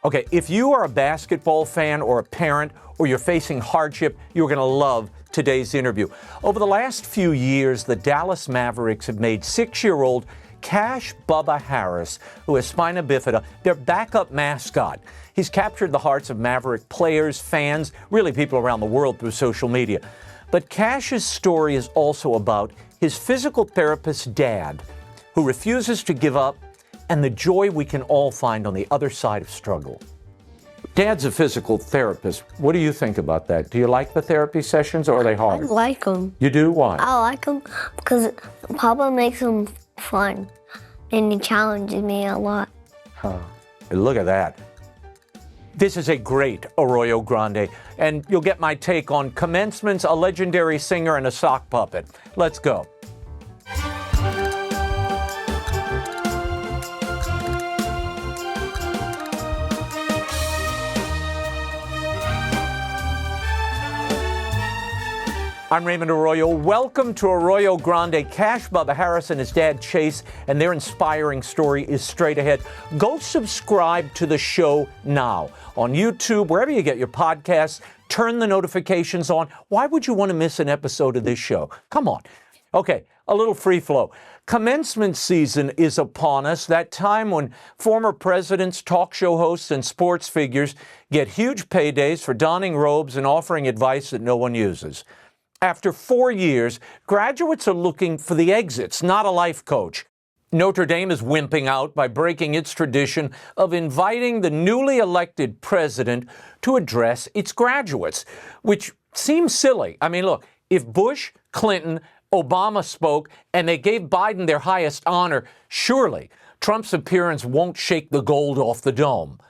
Okay, if you are a basketball fan or a parent or you're facing hardship, you're going to love today's interview. Over the last few years, the Dallas Mavericks have made 6-year-old Cash Bubba Harris, who has Spina Bifida, their backup mascot. He's captured the hearts of Maverick players, fans, really people around the world through social media. But Cash's story is also about his physical therapist dad, who refuses to give up, and the joy we can all find on the other side of struggle. Dad's a physical therapist. What do you think about that? Do you like the therapy sessions, or are they hard? I like them. You do? Why? I like them because Papa makes them fun, and he challenges me a lot. Look at that. This is a great Arroyo Grande, and you'll get my take on commencements, a legendary singer, and a sock puppet. Let's go. I'm Raymond Arroyo. Welcome to Arroyo Grande. Cash Bubba Harris and his dad Chase, and their inspiring story is straight ahead. Go subscribe to the show now on YouTube, wherever you get your podcasts. Turn the notifications on. Why would you want to miss an episode of this show? Come on. Okay, a little free flow. Commencement season is upon us, that time when former presidents, talk show hosts, and sports figures get huge paydays for donning robes and offering advice that no one uses. After 4 years, graduates are looking for the exits, not a life coach. Notre Dame is wimping out by breaking its tradition of inviting the newly elected president to address its graduates, which seems silly. I mean, look, if Bush, Clinton, Obama spoke and they gave Biden their highest honor, surely Trump's appearance won't shake the gold off the dome.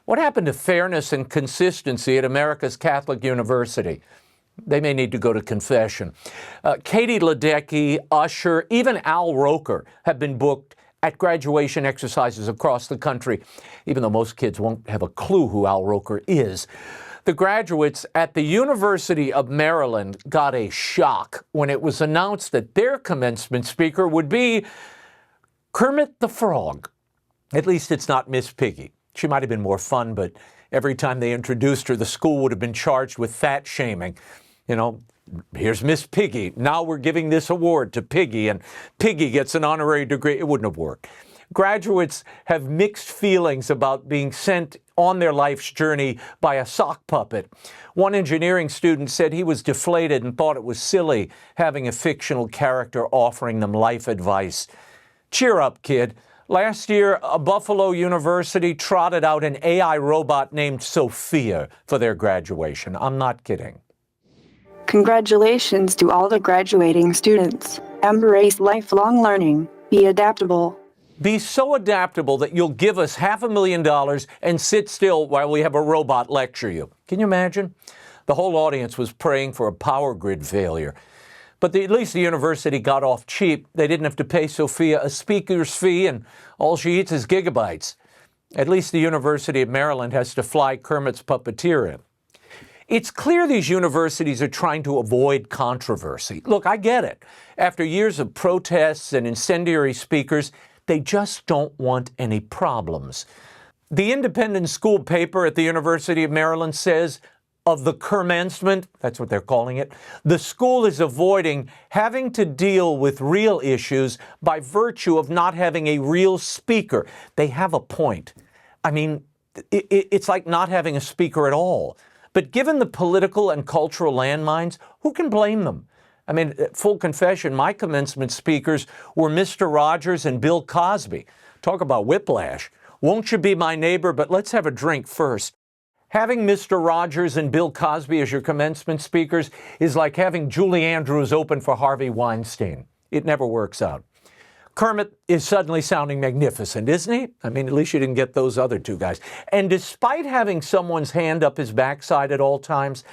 What happened to fairness and consistency at America's Catholic University? They may need to go to confession. Katie Ledecky, Usher, even Al Roker have been booked at graduation exercises across the country, even though most kids won't have a clue who Al Roker is. The graduates at the University of Maryland got a shock when it was announced that their commencement speaker would be Kermit the Frog. At least it's not Miss Piggy. She might have been more fun, but every time they introduced her, the school would have been charged with fat shaming. You know, here's Miss Piggy. Now we're giving this award to Piggy, and Piggy gets an honorary degree. It wouldn't have worked. Graduates have mixed feelings about being sent on their life's journey by a sock puppet. One engineering student said he was deflated and thought it was silly having a fictional character offering them life advice. Cheer up, kid. Last year, a Buffalo University trotted out an AI robot named Sophia for their graduation. I'm not kidding. Congratulations to all the graduating students. Embrace lifelong learning. Be adaptable. Be so adaptable that you'll give us $500,000 and sit still while we have a robot lecture you. Can you imagine? The whole audience was praying for a power grid failure. But at least the university got off cheap. They didn't have to pay Sophia a speaker's fee, and all she eats is gigabytes. At least the University of Maryland has to fly Kermit's puppeteer in. It's clear these universities are trying to avoid controversy. Look, I get it. After years of protests and incendiary speakers, they just don't want any problems. The independent school paper at the University of Maryland says, of the commencement, that's what they're calling it, the school is avoiding having to deal with real issues by virtue of not having a real speaker. They have a point. I mean, it's like not having a speaker at all. But given the political and cultural landmines, who can blame them? I mean, full confession, my commencement speakers were Mr. Rogers and Bill Cosby. Talk about whiplash. Won't you be my neighbor, but let's have a drink first. Having Mr. Rogers and Bill Cosby as your commencement speakers is like having Julie Andrews open for Harvey Weinstein. It never works out. Kermit is suddenly sounding magnificent, isn't he? I mean, at least you didn't get those other two guys. And despite having someone's hand up his backside at all times,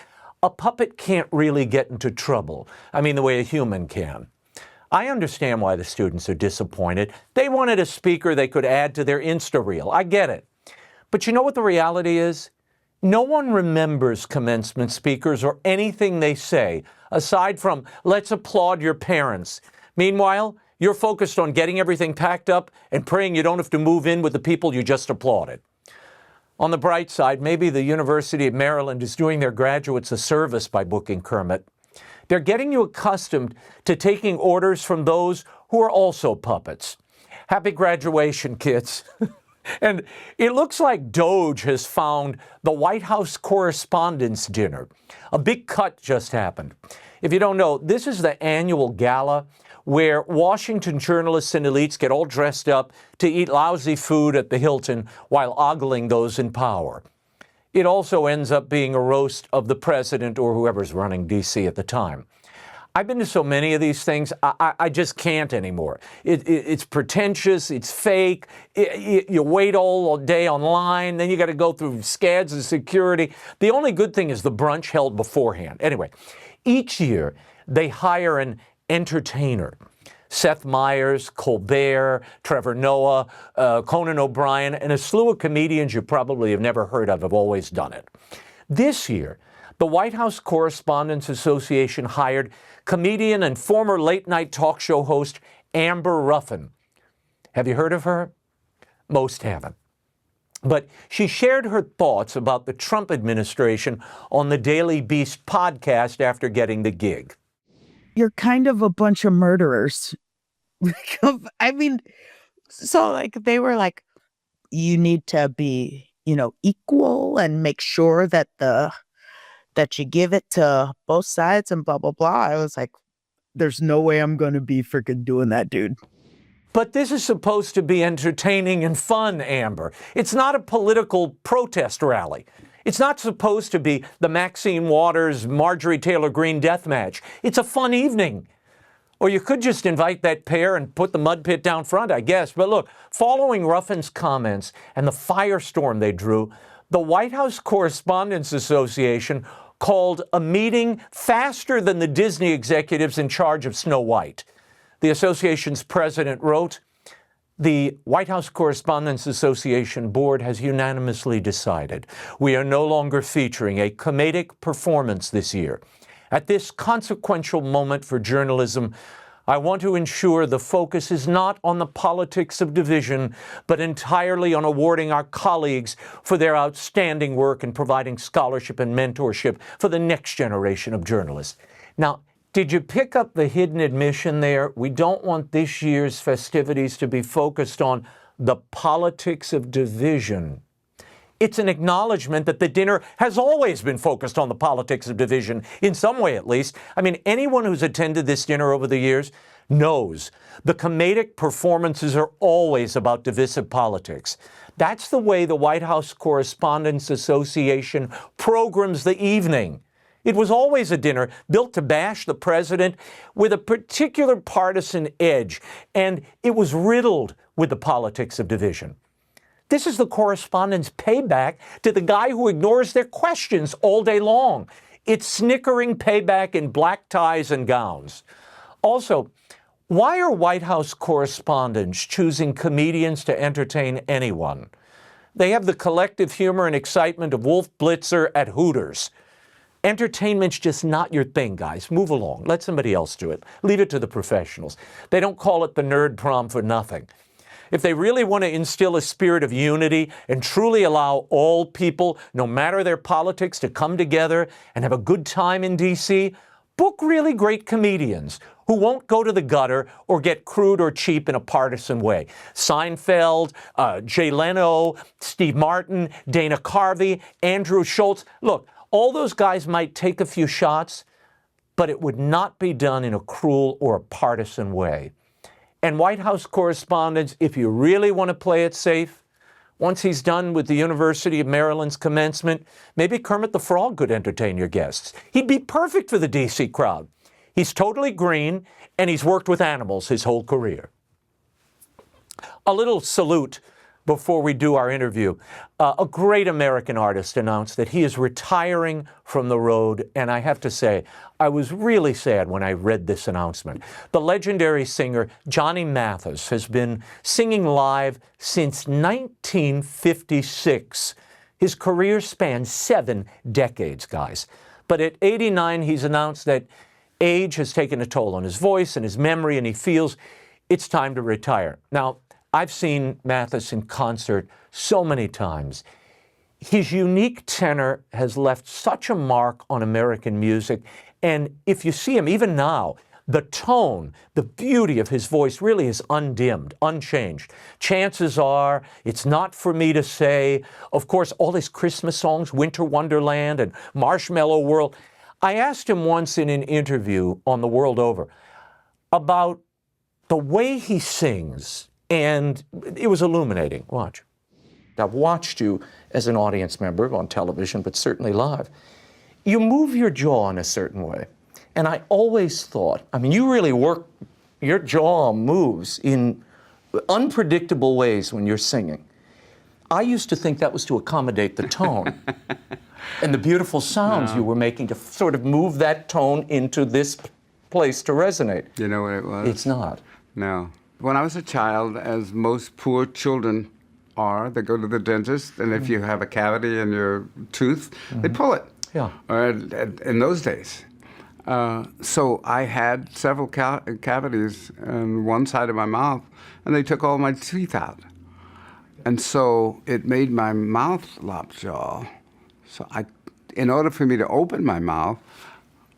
a puppet can't really get into trouble. I mean, the way a human can. I understand why the students are disappointed. They wanted a speaker they could add to their Insta reel. I get it. But you know what the reality is? No one remembers commencement speakers or anything they say, aside from, let's applaud your parents. Meanwhile, you're focused on getting everything packed up and praying you don't have to move in with the people you just applauded. On the bright side, maybe the University of Maryland is doing their graduates a service by booking Kermit. They're getting you accustomed to taking orders from those who are also puppets. Happy graduation, kids. And it looks like Doge has found the White House Correspondents' Dinner. A big cut just happened. If you don't know, this is the annual gala where Washington journalists and elites get all dressed up to eat lousy food at the Hilton while ogling those in power. It also ends up being a roast of the president or whoever's running D.C. at the time. I've been to so many of these things, I just can't anymore. It's pretentious, it's fake, you wait all day online, then you got to go through scads and security. The only good thing is the brunch held beforehand. Anyway, each year they hire an entertainer. Seth Meyers, Colbert, Trevor Noah, Conan O'Brien, and a slew of comedians you probably have never heard of have always done it. This year, the White House Correspondents Association hired comedian and former late-night talk show host Amber Ruffin. Have you heard of her? Most haven't. But she shared her thoughts about the Trump administration on the Daily Beast podcast after getting the gig. You're kind of a bunch of murderers. I mean, so like they were like, you need to be, equal and make sure that that you give it to both sides and blah, blah, blah. I was like, there's no way I'm going to be freaking doing that, dude. But this is supposed to be entertaining and fun, Amber. It's not a political protest rally. It's not supposed to be the Maxine Waters, Marjorie Taylor Greene death match. It's a fun evening. Or you could just invite that pair and put the mud pit down front, I guess. But look, following Ruffin's comments and the firestorm they drew, the White House Correspondents Association called a meeting faster than the Disney executives in charge of Snow White. The association's president wrote, "The White House Correspondents Association board has unanimously decided we are no longer featuring a comedic performance this year. At this consequential moment for journalism, I want to ensure the focus is not on the politics of division, but entirely on awarding our colleagues for their outstanding work in providing scholarship and mentorship for the next generation of journalists." Now, did you pick up the hidden admission there? We don't want this year's festivities to be focused on the politics of division. It's an acknowledgement that the dinner has always been focused on the politics of division, in some way at least. I mean, anyone who's attended this dinner over the years knows the comedic performances are always about divisive politics. That's the way the White House Correspondents Association programs the evening. It was always a dinner built to bash the president with a particular partisan edge, and it was riddled with the politics of division. This is the correspondents' payback to the guy who ignores their questions all day long. It's snickering payback in black ties and gowns. Also, why are White House correspondents choosing comedians to entertain anyone? They have the collective humor and excitement of Wolf Blitzer at Hooters. Entertainment's just not your thing, guys. Move along. Let somebody else do it. Leave it to the professionals. They don't call it the nerd prom for nothing. If they really want to instill a spirit of unity and truly allow all people, no matter their politics, to come together and have a good time in D.C., book really great comedians who won't go to the gutter or get crude or cheap in a partisan way. Seinfeld, Jay Leno, Steve Martin, Dana Carvey, Andrew Schultz. Look, all those guys might take a few shots, but it would not be done in a cruel or a partisan way. And White House correspondents, if you really want to play it safe, once he's done with the University of Maryland's commencement, maybe Kermit the Frog could entertain your guests. He'd be perfect for the D.C. crowd. He's totally green, and he's worked with animals his whole career. A little salute before we do our interview. A great American artist announced that he is retiring from the road, and I have to say, I was really sad when I read this announcement. The legendary singer Johnny Mathis has been singing live since 1956. His career spans 7 decades, guys. But at 89, he's announced that age has taken a toll on his voice and his memory, and he feels it's time to retire. Now, I've seen Mathis in concert so many times. His unique tenor has left such a mark on American music. And if you see him, even now, the tone, the beauty of his voice really is undimmed, unchanged. Chances are it's not for me to say. Of course, all his Christmas songs, Winter Wonderland and Marshmallow World. I asked him once in an interview on The World Over about the way he sings, and it was illuminating. Watch. I've watched you as an audience member on television, but certainly live. You move your jaw in a certain way. And I always thought, I mean, you really work, your jaw moves in unpredictable ways when you're singing. I used to think that was to accommodate the tone and the beautiful sounds you were making to sort of move that tone into this place to resonate. You know what it was? It's not. No. When I was a child, as most poor children are, they go to the dentist, and if you have a cavity in your tooth, they pull it. Yeah. In those days. So I had several cavities on one side of my mouth, and they took all my teeth out. And so it made my mouth lockjaw. So in order for me to open my mouth,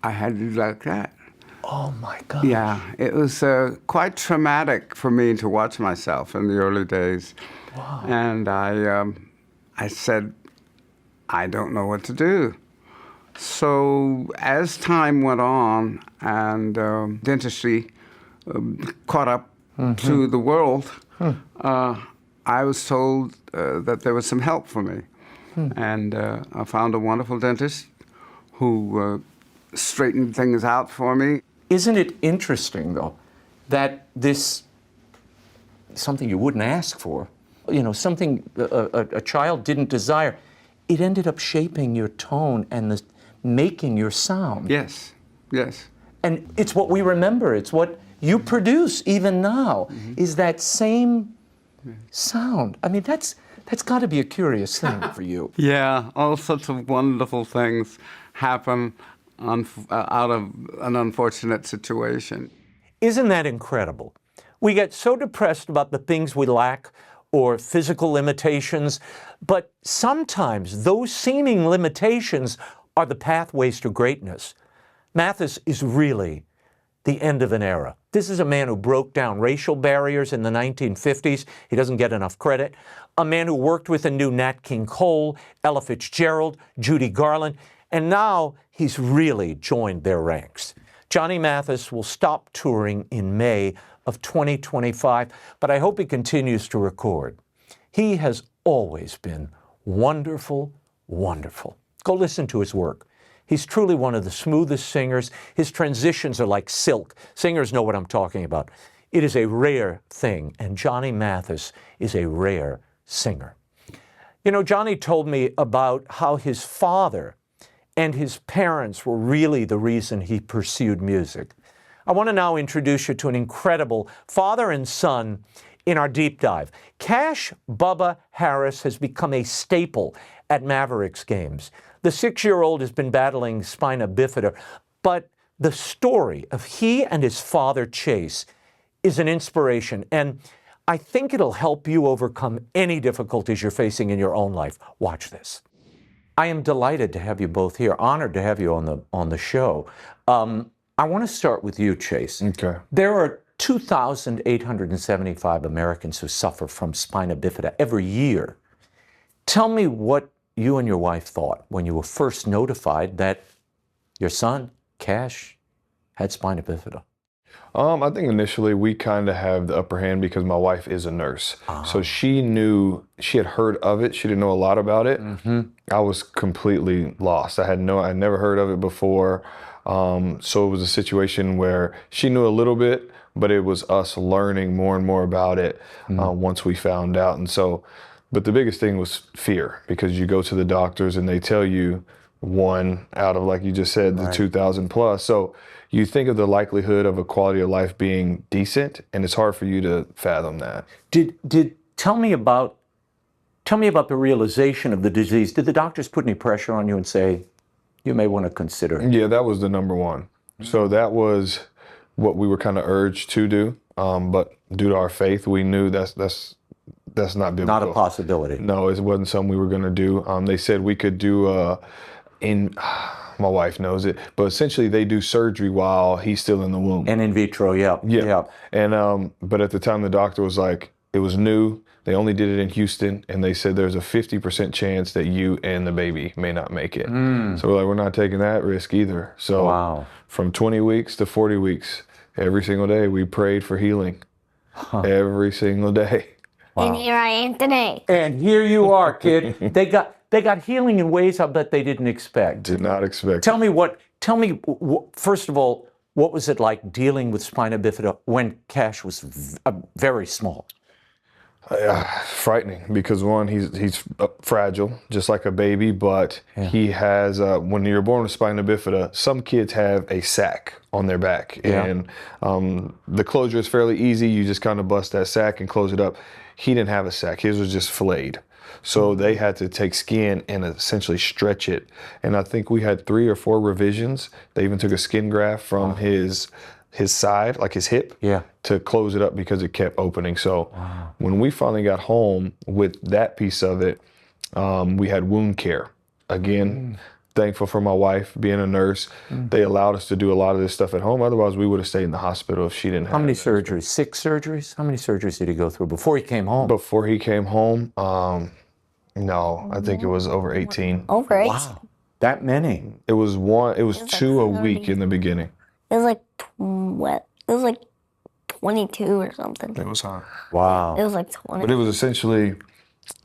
I had to do like that. Oh my God. Yeah, it was quite traumatic for me to watch myself in the early days. Wow. And I said, I don't know what to do. So as time went on and dentistry caught up to the world, I was told that there was some help for me. And I found a wonderful dentist who straightened things out for me. Isn't it interesting, though, that this, something you wouldn't ask for, you know, something a child didn't desire, it ended up shaping your tone and making your sound. Yes, yes. And it's what we remember. It's what you produce even now, is that same sound. I mean, that's got to be a curious thing for you. Yeah, all sorts of wonderful things happen out of an unfortunate situation. Isn't that incredible? We get so depressed about the things we lack or physical limitations, but sometimes those seeming limitations are the pathways to greatness. Mathis is really the end of an era. This is a man who broke down racial barriers in the 1950s. He doesn't get enough credit. A man who worked with and knew Nat King Cole, Ella Fitzgerald, Judy Garland, and now he's really joined their ranks. Johnny Mathis will stop touring in May of 2025, but I hope he continues to record. He has always been wonderful, wonderful. Go listen to his work. He's truly one of the smoothest singers. His transitions are like silk. Singers know what I'm talking about. It is a rare thing, and Johnny Mathis is a rare singer. You know, Johnny told me about how his father and his parents were really the reason he pursued music. I want to now introduce you to an incredible father and son in our deep dive. Cash Bubba Harris has become a staple at Mavericks games. The 6-year-old has been battling Spina Bifida, but the story of he and his father Chase is an inspiration, and I think it'll help you overcome any difficulties you're facing in your own life. Watch this. I am delighted to have you both here, honored to have you on the show. I want to start with you, Chase. Okay. There are 2,875 Americans who suffer from spina bifida every year. Tell me what you and your wife thought when you were first notified that your son, Cash, had spina bifida. I think initially we kind of have the upper hand because my wife is a nurse. So she knew, she had heard of it. She didn't know a lot about it. I was completely lost. I'd never heard of it before. So it was a situation where she knew a little bit, but it was us learning more and more about it once we found out. And so, but the biggest thing was fear, because you go to the doctors and they tell you one out of, like you just said, the 2,000 plus. So you think of the likelihood of a quality of life being decent, and it's hard for you to fathom that. Tell me about the realization of the disease. Did the doctors put any pressure on you and say, you may want to consider it? Yeah, that was the number one. So that was what we were kind of urged to do. But due to our faith, we knew that's that's not biblical. Not a possibility. No, it wasn't something we were going to do. They said we could do my wife knows it, but essentially they do surgery while he's still in the womb. And in vitro, yeah. And but at the time the doctor was like, it was new. They only did it in Houston, and they said there's a 50% chance that you and the baby may not make it. So we're like, we're not taking that risk either. So from 20 weeks to 40 weeks, every single day we prayed for healing. Every single day. And here I am today. And here you are, kid. They got healing in ways I bet they didn't expect. Did not expect. Tell me, first of all, what was it like dealing with spina bifida when Cash was very small? Frightening, because one, he's fragile, just like a baby, but he has, when you're born with spina bifida, some kids have a sac on their back, and the closure is fairly easy. You just kind of bust that sac and close it up. He didn't have a sac. His was just filleted. So they had to take skin and essentially stretch it. And I think we had 3 or 4 revisions. They even took a skin graft from his side, like his hip, to close it up because it kept opening. So when we finally got home with that piece of it, we had wound care. Again, thankful for my wife being a nurse. They allowed us to do a lot of this stuff at home. Otherwise, we would have stayed in the hospital if she didn't have How many surgeries? 6 surgeries? How many surgeries did he go through before he came home? Before he came home, no, I think it was over 18. Over 8. Wow, that many. It was 2 a week in the beginning. It was like 22 or something. It was high. Wow. It was like 20. But it was essentially,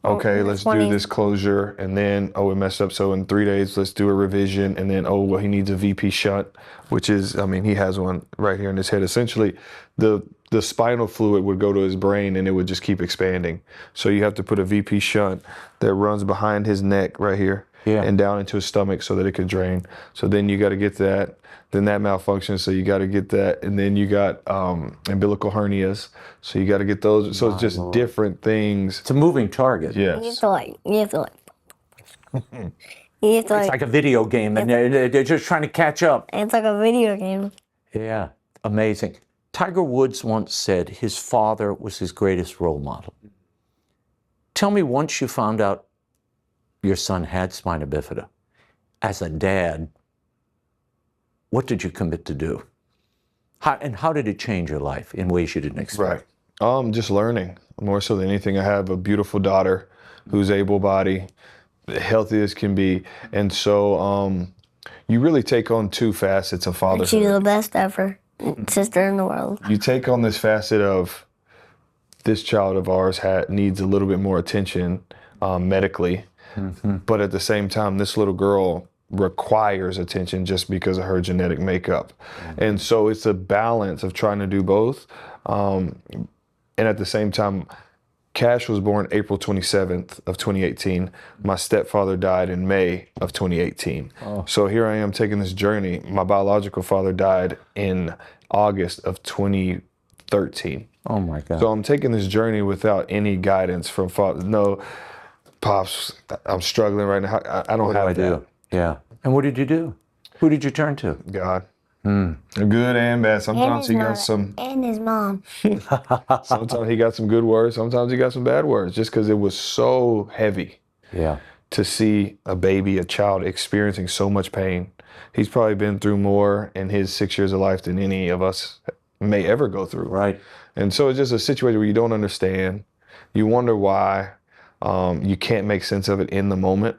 okay, let's do 20. this closure, and then, oh, it messed up, so in 3 days, let's do a revision, and then, oh, well, he needs a VP shunt, which is, I mean, he has one right here in his head. Essentially, the spinal fluid would go to his brain, and it would just keep expanding. So you have to put a VP shunt that runs behind his neck right here and down into his stomach so that it can drain. So then you got to get that. Then that malfunctions, so you got to get that. And then you got umbilical hernias, so you got to get those. So it's just different things. It's a moving target. Yes. You have to like. It's like a video game, and they're just trying to catch up. It's like a video game. Yeah, amazing. Tiger Woods once said his father was his greatest role model. Tell me, once you found out your son had spina bifida, as a dad, what did you commit to do? How did it change your life in ways you didn't expect? Right. Just learning, more so than anything. I have a beautiful daughter who's able-bodied, healthy as can be. And so you really take on 2 facets of fatherhood. She's the best ever sister in the world. You take on this facet of this child of ours needs a little bit more attention medically. But at the same time, this little girl requires attention just because of her genetic makeup. And so it's a balance of trying to do both. And at the same time, Cash was born April 27th of 2018. My stepfather died in May of 2018. So here I am taking this journey. My biological father died in August of 2013. Oh my God. So I'm taking this journey without any guidance from father. No, Pops, I'm struggling right now. I don't have that. Yeah. And what did you do? Who did you turn to? God. Good and bad. Sometimes he got some. And his mom. Sometimes he got some good words. Sometimes he got some bad words. Just because it was so heavy. Yeah. To see a baby, a child experiencing so much pain. He's probably been through more in his 6 years of life than any of us may ever go through. Right. And so it's just a situation where you don't understand. You wonder why. You can't make sense of it in the moment.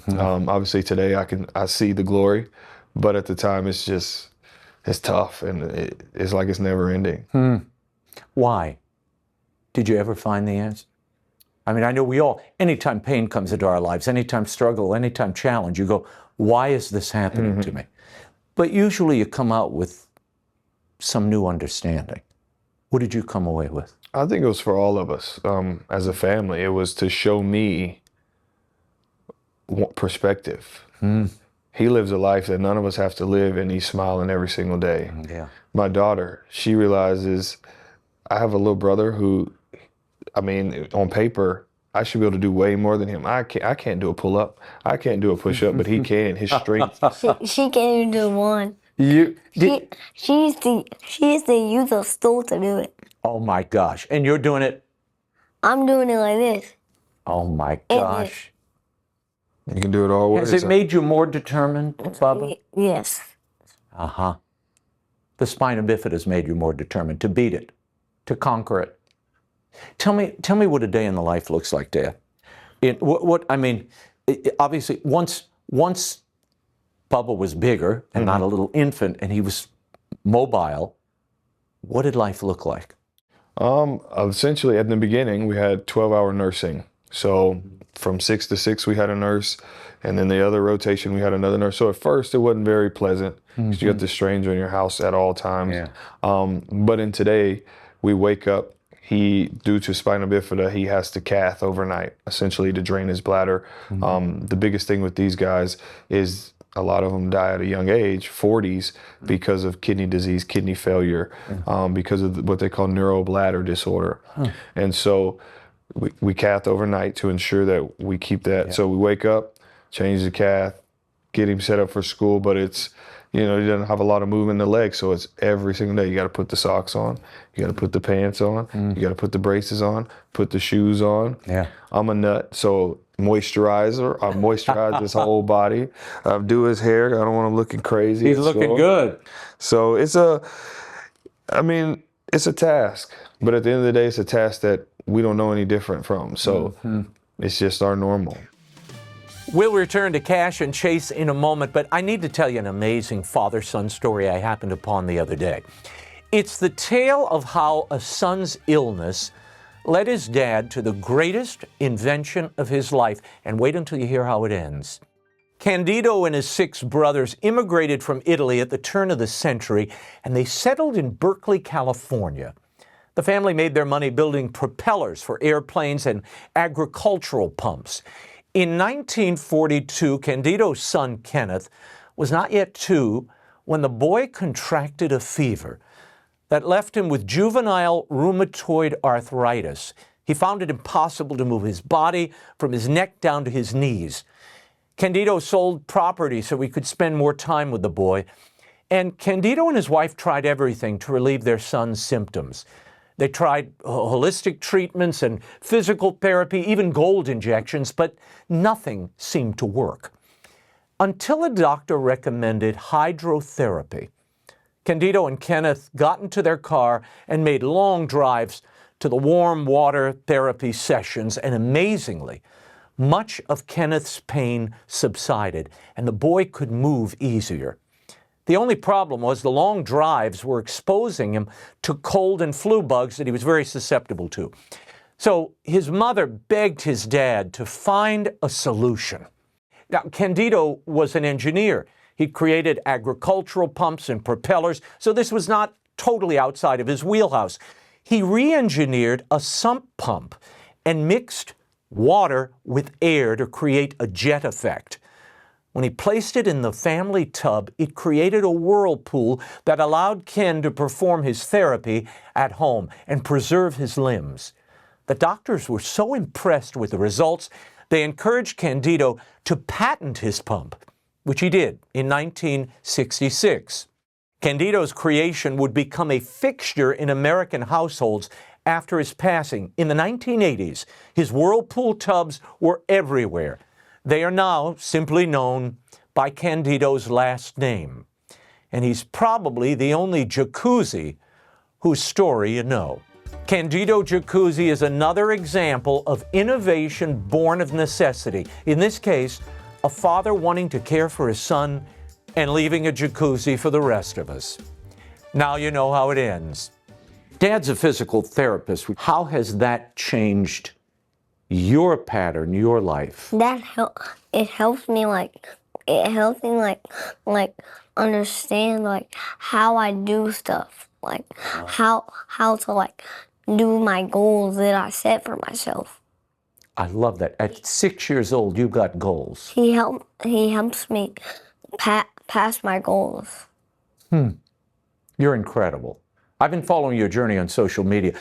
Obviously today I see the glory, but at the time it's tough, and it's like it's never ending. Why? Did you ever find the answer? I mean, I know we all, anytime pain comes into our lives, anytime struggle, anytime challenge, you go, why is this happening to me? But usually you come out with some new understanding. What did you come away with? I think it was for all of us as a family. It was to show me perspective. He lives a life that none of us have to live, and he's smiling every single day. Yeah. My daughter, she realizes I have a little brother who, I mean, on paper, I should be able to do way more than him. I can't do a pull-up. I can't do a push-up, but he can. His strength. She can't even do one. You She used to use a stool to do it. Oh my gosh. And you're doing it I'm doing it like this. Oh my And gosh. You can do it all ways. Has it made you more determined, Bubba? Yes. Uh-huh. The spina bifida has made you more determined to beat it, to conquer it. Tell me what a day in the life looks like, Dad. Obviously, once Bubba was bigger and not a little infant and he was mobile, what did life look like? Essentially, at the beginning, we had 12-hour nursing. So from 6 to 6, we had a nurse, and then the other rotation, we had another nurse. So at first, it wasn't very pleasant because you got this stranger in your house at all times. Yeah. But in today, we wake up. Due to spina bifida, he has to cath overnight, essentially to drain his bladder. The biggest thing with these guys is a lot of them die at a young age, 40s, because of kidney disease, kidney failure, because of what they call neurobladder disorder. And so we cath overnight to ensure that we keep that. Yeah. So we wake up, change the cath, get him set up for school, but it's, he doesn't have a lot of movement in the legs, so it's every single day. You got to put the socks on, you got to put the pants on, you got to put the braces on, put the shoes on. Yeah. I'm a nut, so moisturizer. I moisturize his whole body. I do his hair. I don't want him looking crazy. He's looking good. So it's a task, but at the end of the day, it's a task that we don't know any different from. So it's just our normal. We'll return to Cash and Chase in a moment, but I need to tell you an amazing father-son story I happened upon the other day. It's the tale of how a son's illness led his dad to the greatest invention of his life. And wait until you hear how it ends. Candido and his 6 brothers immigrated from Italy at the turn of the century, and they settled in Berkeley, California. The family made their money building propellers for airplanes and agricultural pumps. In 1942, Candido's son, Kenneth, was not yet 2 when the boy contracted a fever that left him with juvenile rheumatoid arthritis. He found it impossible to move his body from his neck down to his knees. Candido sold property so he could spend more time with the boy. And Candido and his wife tried everything to relieve their son's symptoms. They tried holistic treatments and physical therapy, even gold injections, but nothing seemed to work. Until a doctor recommended hydrotherapy. Candido and Kenneth got into their car and made long drives to the warm water therapy sessions, and amazingly, much of Kenneth's pain subsided, and the boy could move easier. The only problem was the long drives were exposing him to cold and flu bugs that he was very susceptible to. So his mother begged his dad to find a solution. Now, Candido was an engineer. He'd created agricultural pumps and propellers, so this was not totally outside of his wheelhouse. He re-engineered a sump pump and mixed water with air to create a jet effect. When he placed it in the family tub, it created a whirlpool that allowed Ken to perform his therapy at home and preserve his limbs. The doctors were so impressed with the results, they encouraged Candido to patent his pump, which he did in 1966. Candido's creation would become a fixture in American households after his passing. In the 1980s, his whirlpool tubs were everywhere. They are now simply known by Candido's last name. And he's probably the only jacuzzi whose story you know. Candido Jacuzzi is another example of innovation born of necessity. In this case, a father wanting to care for his son and leaving a jacuzzi for the rest of us. Now you know how it ends. Dad's a physical therapist. How has that changed your pattern, your life? It helps me understand how I do stuff, how to do my goals that I set for myself. I love that. At 6 years old, you got goals. He helps me pass my goals. You're incredible. I've been following your journey on social media.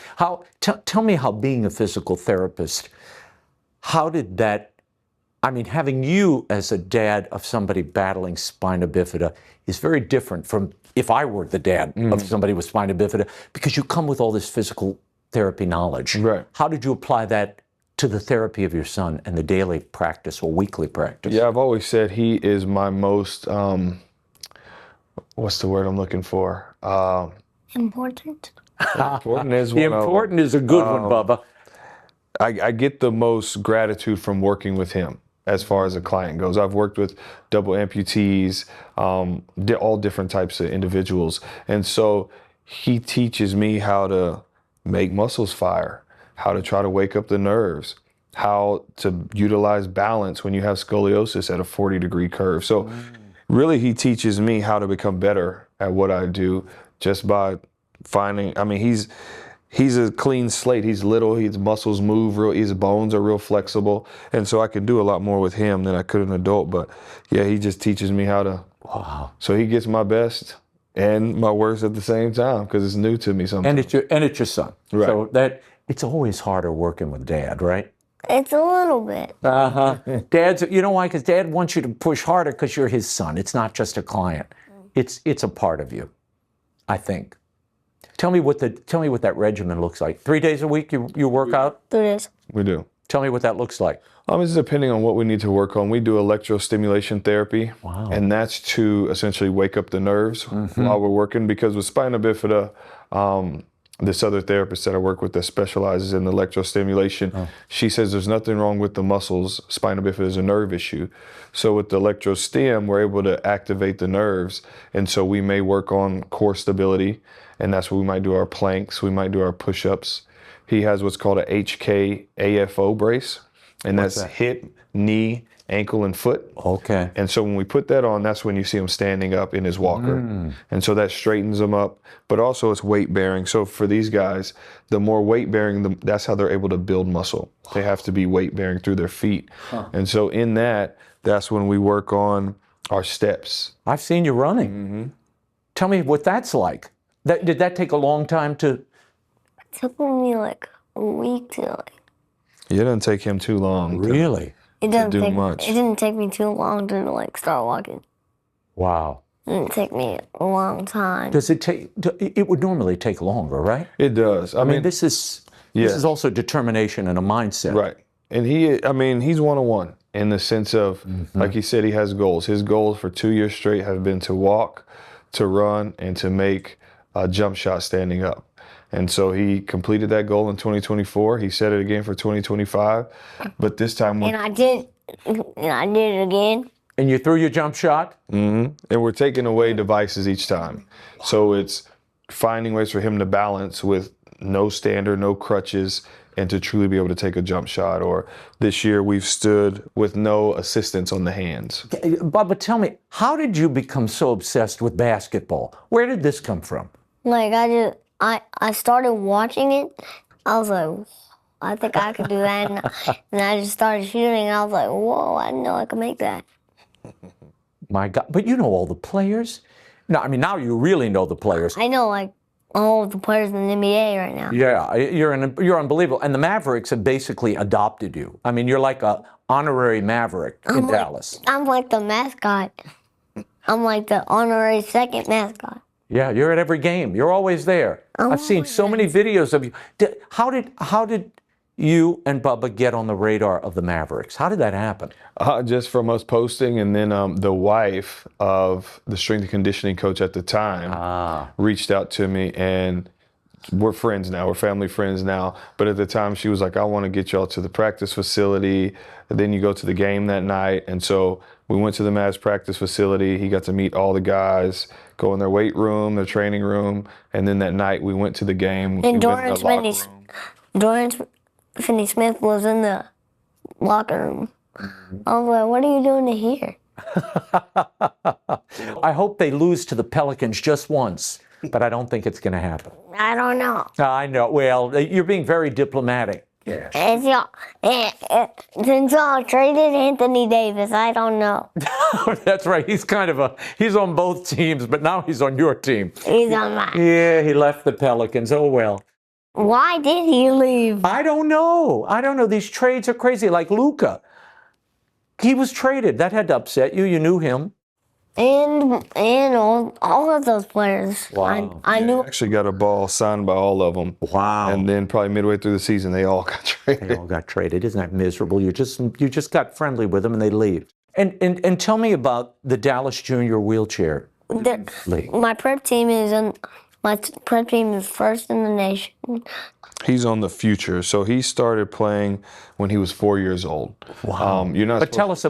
Tell me how being a physical therapist, how did that, having you as a dad of somebody battling spina bifida is very different from if I were the dad of somebody with spina bifida, because you come with all this physical therapy knowledge. Right. How did you apply that to the therapy of your son and the daily practice or weekly practice? Yeah, I've always said he is my most, what's the word I'm looking for? Important. Important is The one of them. important is a good one, Bubba. I get the most gratitude from working with him as far as a client goes. I've worked with double amputees, all different types of individuals. And so he teaches me how to make muscles fire, how to try to wake up the nerves, how to utilize balance when you have scoliosis at a 40-degree curve. So really he teaches me how to become better at what I do just by finding, I mean, he's a clean slate. He's little, his muscles move real, his bones are real flexible. And so I can do a lot more with him than I could an adult. But yeah, he just teaches me how to. Wow. So he gets my best and my worst at the same time because it's new to me sometimes. And it's your son. Right. So it's always harder working with Dad, right? It's a little bit. Dad's, you know why? Because Dad wants you to push harder because you're his son. It's not just a client. It's a part of you, I think. Tell me what that regimen looks like. 3 days a week you work out? 3 days. We do. Tell me what that looks like. It's depending on what we need to work on. We do electrostimulation therapy. Wow. And that's to essentially wake up the nerves while we're working. Because with Spina Bifida, this other therapist that I work with that specializes in electrostimulation, she says there's nothing wrong with the muscles. Spina Bifida is a nerve issue. So with the electrostim, we're able to activate the nerves. And so we may work on core stability. And that's where we might do our planks. We might do our push-ups. He has what's called a HKAFO brace. And that's hip, knee, ankle, and foot. Okay. And so when we put that on, that's when you see him standing up in his walker. And so that straightens him up, but also it's weight bearing. So for these guys, the more weight bearing, that's how they're able to build muscle. They have to be weight bearing through their feet. And so in that's when we work on our steps. I've seen you running. Tell me what that's like. Did that take a long time to? It took me like a week to like. It doesn't take him too long. Really? It doesn't do take much. It didn't take me too long to like start walking. Wow. It didn't take me a long time. Does it take? It would normally take longer, right? It does. I mean, this is also determination and a mindset. Right. And he's one-on-one in the sense of, like he said, he has goals. His goals for 2 years straight have been to walk, to run, and to make a jump shot standing up. And so he completed that goal in 2024. He set it again for 2025. But this time... And I did it again. And you threw your jump shot? And we're taking away devices each time. So it's finding ways for him to balance with no stander, no crutches, and to truly be able to take a jump shot. Or this year we've stood with no assistance on the hands. Bubba, tell me, how did you become so obsessed with basketball? Where did this come from? Like I started watching it. I was like, I think I could do that. And I just started shooting. And I was like, whoa, I didn't know I could make that. My God, but you know all the players. No, I mean, now you really know the players. I know like all of the players in the NBA right now. Yeah, you're unbelievable. And the Mavericks have basically adopted you. I mean, you're like a honorary Maverick in Dallas. I'm like the mascot. I'm like the honorary second mascot. Yeah, you're at every game. You're always there. I've seen so many videos of you. How did you and Bubba get on the radar of the Mavericks? How did that happen? Just from us posting, and then the wife of the strength and conditioning coach at the time reached out to me, and we're friends now. We're family friends now. But at the time, she was like, I want to get y'all to the practice facility. And then you go to the game that night. And so we went to the Mavs practice facility. He got to meet all the guys, go in their weight room, their training room. And then that night, we went to the game. And Dorian Finney-Smith was in the locker room. I was like, what are you doing here? I hope they lose to the Pelicans just once, but I don't think it's going to happen. I don't know. I know. Well, you're being very diplomatic. Yeah. Since y'all traded Anthony Davis, I don't know. That's right. He's on both teams, but now he's on your team. He's on mine. Yeah, he left the Pelicans. Oh, well. Why did he leave? I don't know. These trades are crazy. Like Luka. He was traded. That had to upset you. You knew him. And all of those players. Wow. I knew. Actually got a ball signed by all of them. Wow. And then probably midway through the season, they all got traded. They all got traded. Isn't that miserable? You just got friendly with them and they leave. And tell me about the Dallas Junior Wheelchair League. My prep team is first in the nation. He's on the future. So he started playing when he was 4 years old. Wow. You're not. But tell us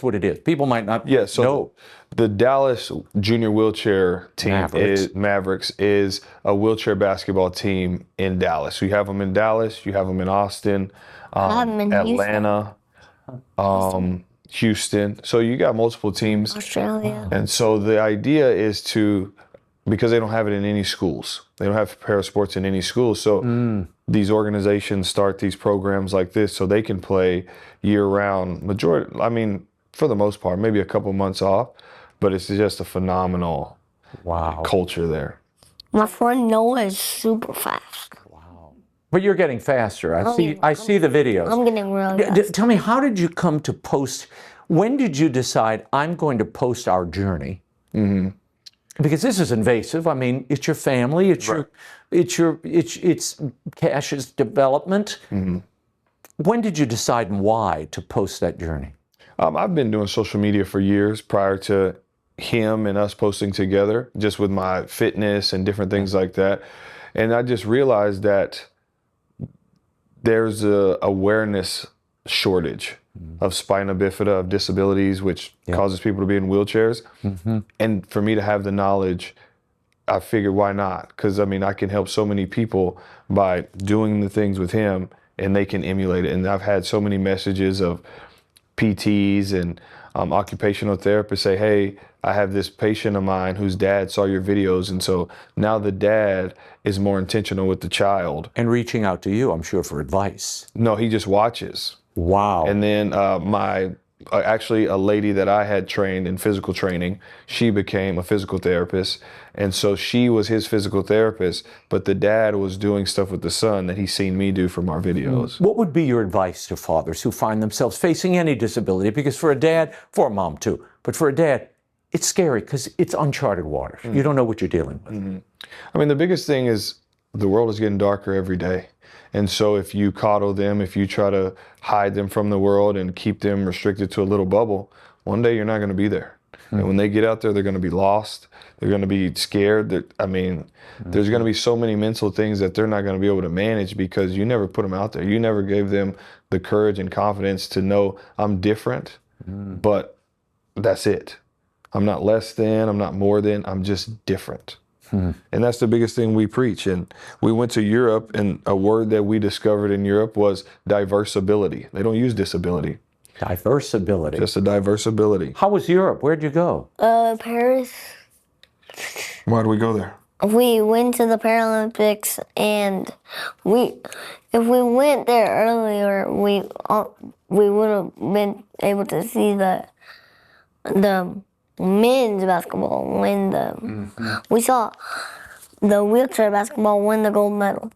what it is. People might not know. The Dallas Junior Wheelchair team Mavericks is a wheelchair basketball team in Dallas. So you have them in Dallas, you have them in Austin, in Atlanta, Houston. So you got multiple teams. Australia. And so the idea is because they don't have it in any schools. They don't have parasports in any schools. So these organizations start these programs like this so they can play year round. For the most part, maybe a couple months off, but it's just a phenomenal culture there. My friend Noah is super fast. Wow. But you're getting faster. I see the videos. I'm getting really fast. Tell me, how did you come to post? When did you decide I'm going to post our journey? Mm-hmm. Because this is invasive. I mean, it's your family. It's Cash's development. Mm-hmm. When did you decide and why to post that journey? I've been doing social media for years prior to him and us posting together, just with my fitness and different things like that. And I just realized that there's a awareness shortage of spina bifida, of disabilities, which causes people to be in wheelchairs. Mm-hmm. And for me to have the knowledge, I figured, why not? Because I can help so many people by doing the things with him, and they can emulate it. And I've had so many messages of PTs and occupational therapists say, hey, I have this patient of mine whose dad saw your videos. And so now the dad is more intentional with the child. And reaching out to you, I'm sure, for advice. No, he just watches. Wow. And then actually a lady that I had trained in physical training, she became a physical therapist. And so she was his physical therapist, but the dad was doing stuff with the son that he's seen me do from our videos. What would be your advice to fathers who find themselves facing any disability? Because for a dad, for a mom too, but for a dad, it's scary because it's uncharted waters. Mm-hmm. You don't know what you're dealing with. Mm-hmm. The biggest thing is the world is getting darker every day. And so if you coddle them, if you try to hide them from the world and keep them restricted to a little bubble, one day you're not going to be there. Mm-hmm. And when they get out there, they're going to be lost. They're going to be scared. There's going to be so many mental things that they're not going to be able to manage because you never put them out there. You never gave them the courage and confidence to know I'm different, but that's it. I'm not less than, I'm not more than, I'm just different. And that's the biggest thing we preach. And we went to Europe, and a word that we discovered in Europe was diversability. They don't use disability. Diversability. Just a diversability. How was Europe? Where'd you go? Paris. Why did we go there? We went to the Paralympics, and if we went there earlier, we would have been able to see the men's basketball win we saw the wheelchair basketball win the gold medal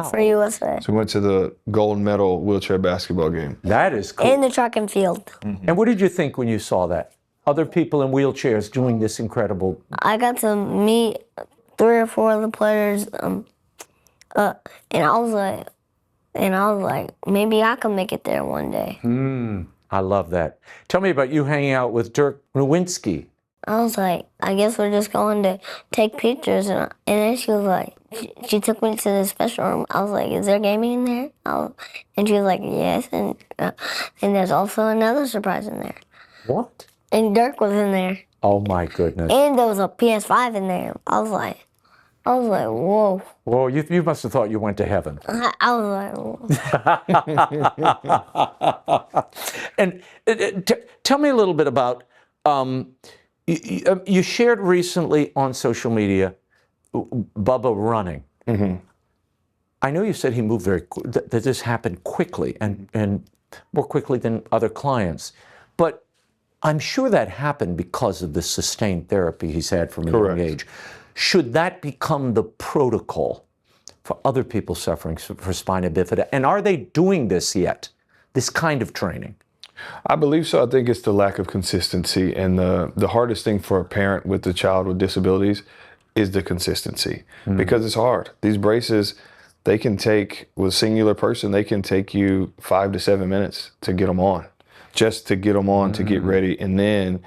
for USA. So we went to the gold medal wheelchair basketball game. That is cool. In the track and field. Mm-hmm. And what did you think when you saw that? Other people in wheelchairs doing this incredible. I got to meet 3 or 4 of the players, and I was like, maybe I can make it there one day. I love that. Tell me about you hanging out with Dirk Nowitzki. I was like, I guess we're just going to take pictures. And then she was like, she took me to the special room. I was like, is there gaming in there? And she was like, yes. And there's also another surprise in there. What? And Dirk was in there. Oh my goodness. And there was a PS5 in there. I was like, whoa. Well, you must have thought you went to heaven. I was like, whoa. And tell me a little bit about, you shared recently on social media, Bubba running. Mm-hmm. I know you said he moved that this happened quickly and more quickly than other clients, but I'm sure that happened because of the sustained therapy he's had from a young age. Should that become the protocol for other people suffering for spina bifida? And are they doing this yet, this kind of training? I believe so. I think it's the lack of consistency. And the hardest thing for a parent with a child with disabilities is the consistency, because it's hard. These braces, they can take, with a singular person, they can take you 5 to 7 minutes to get them on, just to get them on, to get ready. And then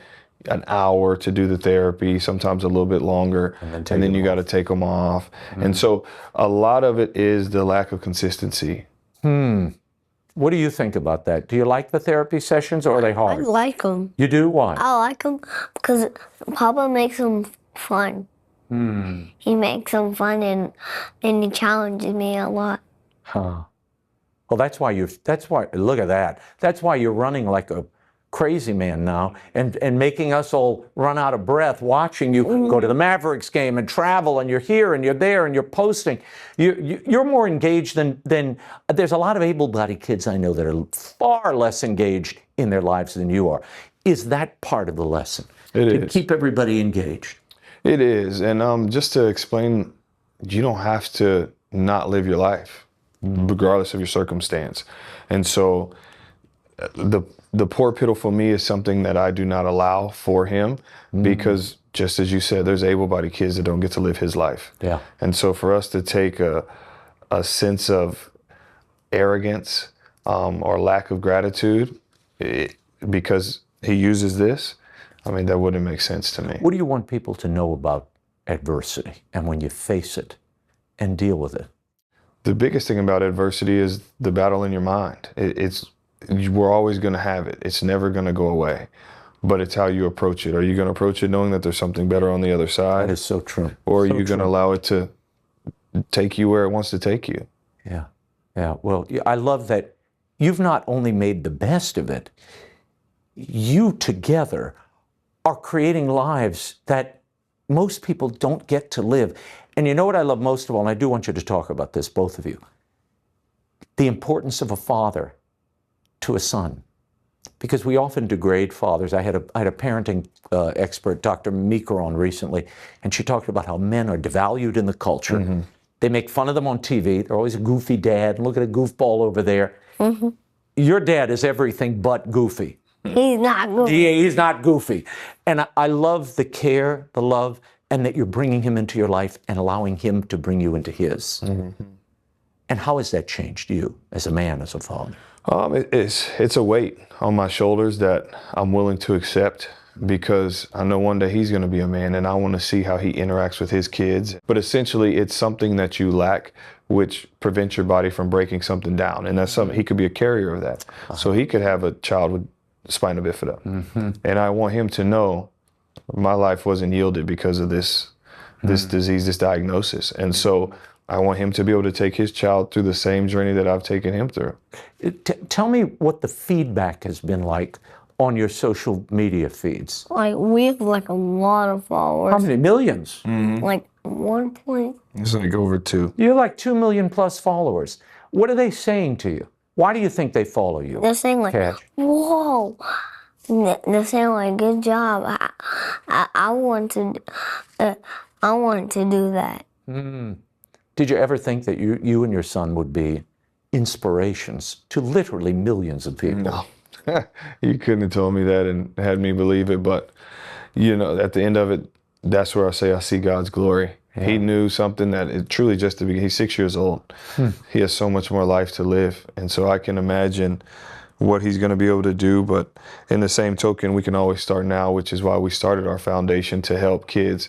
an hour to do the therapy, sometimes a little bit longer. And then you got to take them off. And so a lot of it is the lack of consistency. What do you think about that? Do you like the therapy sessions, or are they I hard? like them. You do? Why? I like them because Papa makes them fun. He makes them fun, and he challenges me a lot. Well, that's why look at that. That's why you're running like a crazy man now, and making us all run out of breath watching you go to the Mavericks game and travel, and you're here and you're there and you're posting. You're more engaged than there's a lot of able-bodied kids I know that are far less engaged in their lives than you are. Is that part of the lesson? It to is. keep everybody engaged. It is. And just to explain, you don't have to not live your life, regardless of your circumstance. And so the poor pitiful me is something that I do not allow for him, because just as you said, there's able-bodied kids that don't get to live his life. Yeah. And so for us to take a sense of arrogance or lack of gratitude because he uses this, I mean, that wouldn't make sense to me. What do you want people to know about adversity and when you face it and deal with it? The biggest thing about adversity is the battle in your mind. We're always going to have it. It's never going to go away. But it's how you approach it. Are you going to approach it knowing that there's something better on the other side? That is so true. Or are you going to allow it to take you where it wants to take you? Yeah. Yeah. Well, I love that you've not only made the best of it, you together are creating lives that most people don't get to live. And you know what I love most of all, and I do want you to talk about this, both of you, the importance of a father to a son. Because we often degrade fathers. I had a parenting expert, Dr. Meeker, on recently, and she talked about how men are devalued in the culture. They make fun of them on TV. They're always a goofy dad. Look at a goofball over there. Your dad is everything but goofy. He's not goofy. He's not goofy. And I love the care, the love, and that you're bringing him into your life and allowing him to bring you into his. And how has that changed you as a man, as a father? It's a weight on my shoulders that I'm willing to accept, because I know one day he's going to be a man, and I want to see how he interacts with his kids. But essentially, it's something that you lack, which prevents your body from breaking something down. And that's something, he could be a carrier of that. So he could have a child with Spina Bifida. And I want him to know my life wasn't yielded because of this disease, this diagnosis. And so I want him to be able to take his child through the same journey that I've taken him through. Tell me what the feedback has been like on your social media feeds. Like, we have like a lot of followers. How many? Millions? Like 1 point. It's like over 2. You have like 2 million plus followers. What are they saying to you? Why do you think they follow you? They're saying like, Cash? whoa. They're saying like, good job. I want to do that. Did you ever think that you and your son would be inspirations to literally millions of people? No. You couldn't have told me that and had me believe it. But, you know, at the end of it, that's where I say I see God's glory. Yeah. He knew something that it truly just to be. He's 6 years old. He has so much more life to live. And so I can imagine what he's going to be able to do. But in the same token, we can always start now, which is why we started our foundation, to help kids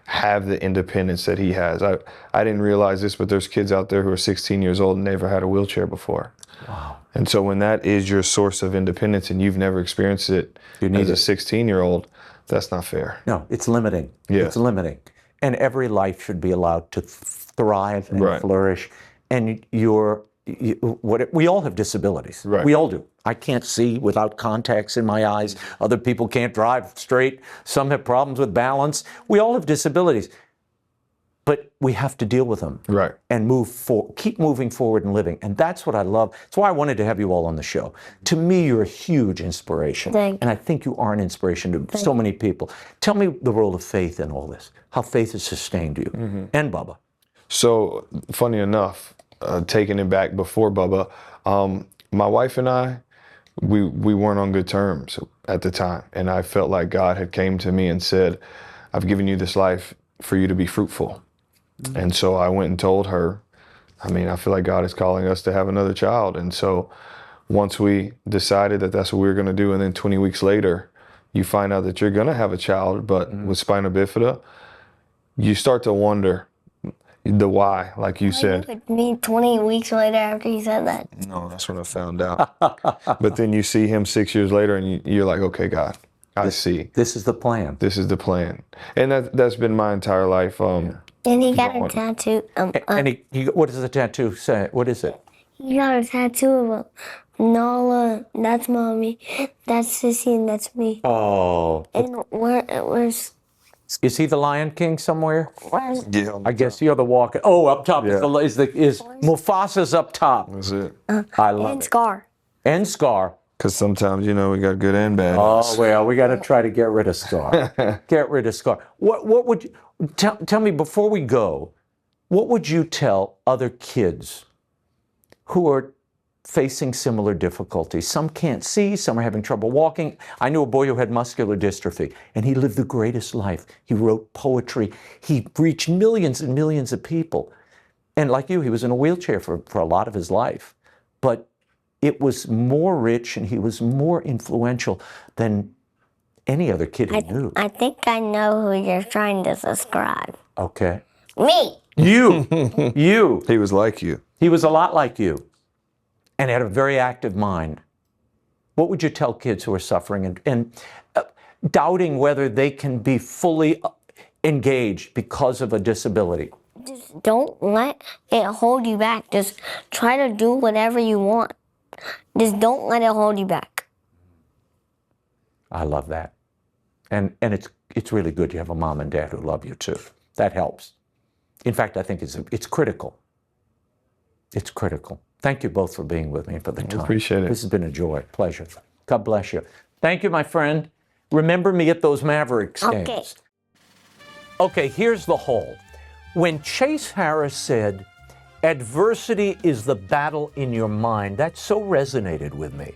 have the independence that he has. I didn't realize this, but there's kids out there who are 16 years old and never had a wheelchair before. Wow. And so when that is your source of independence and you've never experienced it as a 16-year-old, that's not fair. No, it's limiting. Yeah. It's limiting. And every life should be allowed to thrive and flourish. And we all have disabilities. Right. We all do. I can't see without contacts in my eyes. Other people can't drive straight. Some have problems with balance. We all have disabilities. But we have to deal with them. Right. And keep moving forward and living. And that's what I love. That's why I wanted to have you all on the show. To me, you're a huge inspiration. Thank you. And I think you are an inspiration to so many people. Tell me the role of faith in all this, how faith has sustained you. And Bubba. So, funny enough, taking it back before Bubba, my wife and I, we weren't on good terms at the time. And I felt like God had came to me and said, I've given you this life for you to be fruitful. And so I went and told her, I mean, I feel like God is calling us to have another child. And so once we decided that that's what we were going to do, and then 20 weeks later, you find out that you're going to have a child, but with spina bifida, you start to wonder the why, like you said. With me 20 weeks later after he said that. No, that's when I found out. But then you see him 6 years later, and you're like, okay, God, I see. This is the plan. This is the plan. And that's been my entire life. And he got a tattoo. And what does the tattoo say? What is it? He got a tattoo of Nala, that's mommy, that's Sissy, and that's me. Oh. And where's Is he the Lion King somewhere? Yeah, I guess you're the walker. Oh, up top is Mufasa's up top. that's it. I love and it. Scar. And Scar. Because sometimes, we got good and bad. Oh, well, we got to try to get rid of Scar. Get rid of Scar. What would you, tell me before we go, what would you tell other kids who are facing similar difficulties? Some can't see, some are having trouble walking. I knew a boy who had muscular dystrophy, and he lived the greatest life. He wrote poetry. He reached millions and millions of people. And like you, he was in a wheelchair for a lot of his life. But it was more rich and he was more influential than any other kid he knew. I think I know who you're trying to describe. Okay. Me. You. You. He was like you. He was a lot like you and had a very active mind. What would you tell kids who are suffering and doubting whether they can be fully engaged because of a disability? Just don't let it hold you back. Just try to do whatever you want. Just don't let it hold you back. I love that. And it's really good you have a mom and dad who love you too. That helps. In fact, I think it's critical. It's critical. Thank you both for being with me for the time. Appreciate it. This has been a joy, pleasure. God bless you. Thank you, my friend. Remember me at those Mavericks games. Okay, here's the whole. When Chase Harris said, adversity is the battle in your mind, that so resonated with me.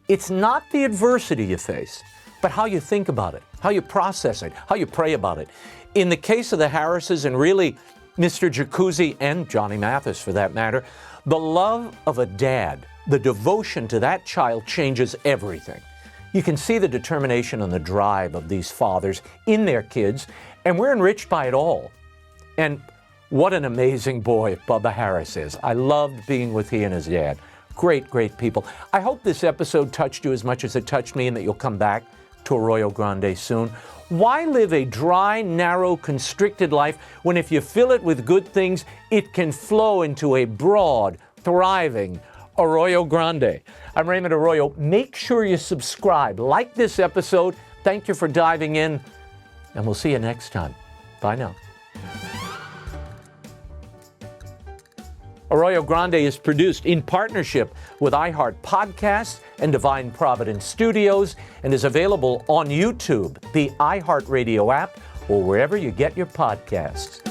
It's not the adversity you face, but how you think about it, how you process it, how you pray about it. In the case of the Harrises, and really Mr. Jacuzzi and Johnny Mathis for that matter, the love of a dad, the devotion to that child changes everything. You can see the determination and the drive of these fathers in their kids, and we're enriched by it all. And what an amazing boy Bubba Harris is. I loved being with he and his dad. Great, great people. I hope this episode touched you as much as it touched me and that you'll come back to Arroyo Grande soon. Why live a dry, narrow, constricted life when if you fill it with good things, it can flow into a broad, thriving Arroyo Grande? I'm Raymond Arroyo. Make sure you subscribe, like this episode. Thank you for diving in, and we'll see you next time. Bye now. Arroyo Grande is produced in partnership with iHeart Podcasts and Divine Providence Studios and is available on YouTube, the iHeartRadio app, or wherever you get your podcasts.